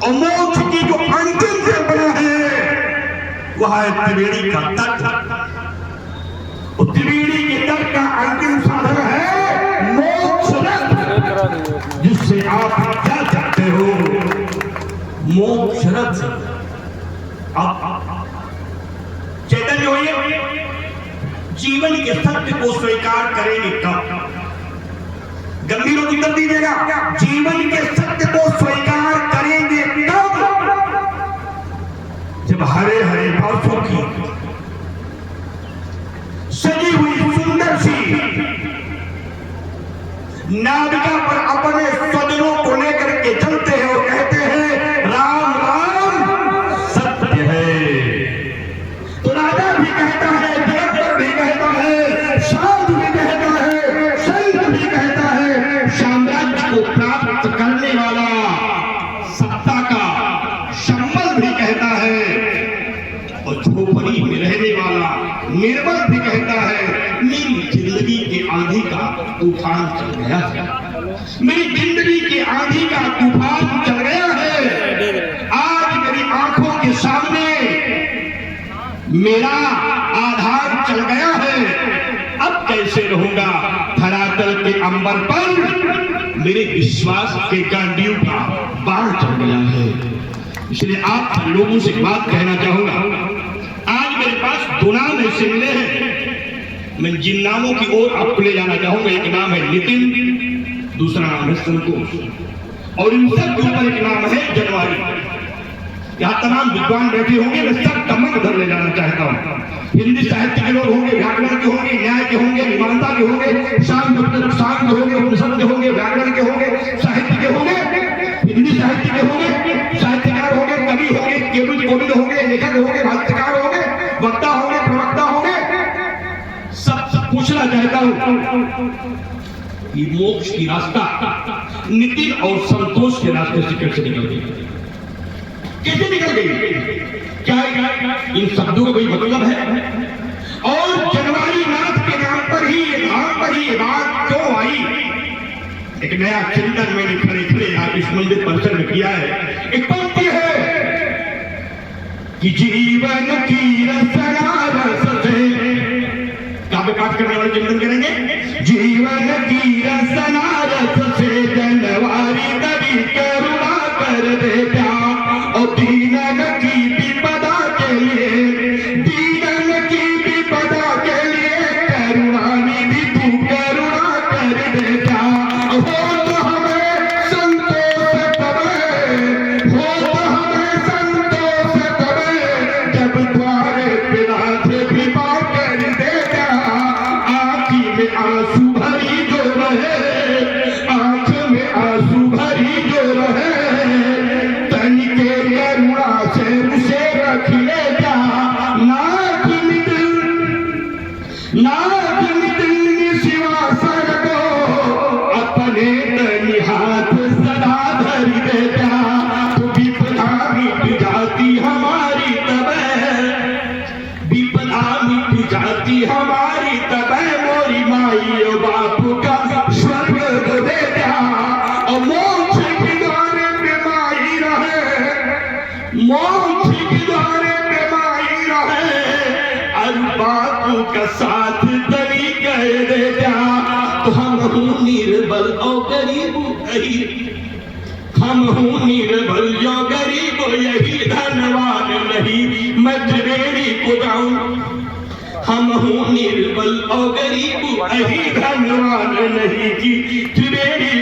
और मोक्ष की जो अंतिम कल्पना है वह है त्रिवेणी का तट। त्रिवेणी के तट का अंतिम साधन है मोक्ष रथ, जिससे आप क्या चाहते हो? मोक्ष रथ। चैतन्य होइए, जीवन के सत्य को स्वीकार करेंगे कब? गंभीर होकर उत्तर दीजिएगा। जीवन के सत्य को स्वीकार करेंगे कब? जब हरे हरे घासों की सजी हुई सुंदर सी नाविका पर अपने स्वजनों को लेकर के चलते हैं और कहते हैं राम राम सत्य है। तो राजा भी कहता है, जगत भी कहता है, साधु भी कहता है, संत भी कहता है, साम्राज्य को प्राप्त करने वाला सत्ता का संबल भी कहता है, और झोपड़ी में रहने वाला निर्बल भी कहता है मेरी जिंदगी के आंधी का तूफान चल गया है, मेरी जिंदगी के आंधी का तूफान चल गया है। आज मेरी आंखों के सामने मेरा आधार चल गया है, अब कैसे रहूंगा? धरातल के अंबर पर मेरे विश्वास के गांडियों का बाढ़ चल गया है। इसलिए आप लोगों से बात कहना चाहूंगा। आज मेरे पास दो नाम ऐसे मिले हैं, मैं जिन नामों की ओर आपको ले जाना चाहूंगा। एक नाम है नितिन, दूसरा नाम है संतोष, और इन सब के ऊपर एक नाम है जनवरी। यहाँ तमाम विद्वान बैठे होंगे, मैं सब तमक उधर ले जाना चाहता हूँ। हिंदी साहित्य के लोग होंगे, व्याकरण के होंगे, न्याय के होंगे, मीमांसा के होंगे, शांत होंगे, उपनिषद के होंगे, व्याकरण के होंगे, साहित्य के होंगे, हिंदी साहित्य के होंगे, साहित्यकार होंगे, कवि होंगे, कोविद होंगे, लेखक होंगे, भाष्यकार होंगे, वक्ता होंगे, प्रवक्ता होंगे। सब पूछना चाहता हूँ कि मोक्ष की रास्ता नितिन और संतोष के रास्ते से कैसे निकल गई? कैसे निकल गई? क्या इन शब्दों का कोई मतलब है? और जनवारी नाथ के नाम पर ही ये बात क्यों आई? एक नया चिंतन मैंने खड़े खड़े आज इस मंदिर परिसर में किया है। एक पंक्ति है कि जीवन की रसना रस से, काव्य पाठ करने वाले चिंतन करेंगे। जीवन की रसना रस से जनवारी कवि करुणा कर देता, और दीनन की विपदा के लिए करुणा निधि तू करुणा कर देता। हो तो हमें संतोष तबे जब द्वारे पिला से कृपा कर देता। आँखी में आंसू भरी जो रहे, आँख में आंसू भरी जो रहे, तन के करुणा से उसे रख ले जा। नाथ नितिन शिवा सर को अपने तनि हाथ सदा धरी देता। तो विपदा मिट जाती हमारी तबे, विपदा मिट जाती हमारी तबे, मोरी माई और बापू का स्वर्ग को देता। और मोक्ष के द्वारे पे माई रहे, मोक्ष के द्वारे पे माई रहे, और बापू का साथ तनी कह देता। तो हम हूँ निर्बल और गरीब, हम हूँ निर्बल जो गरीब, यही धनवान नहीं मैं त्रिवेणी को जाऊं। हम हूँ निर्बल और गरीब, यही धनवान नहीं कि त्रिवेणी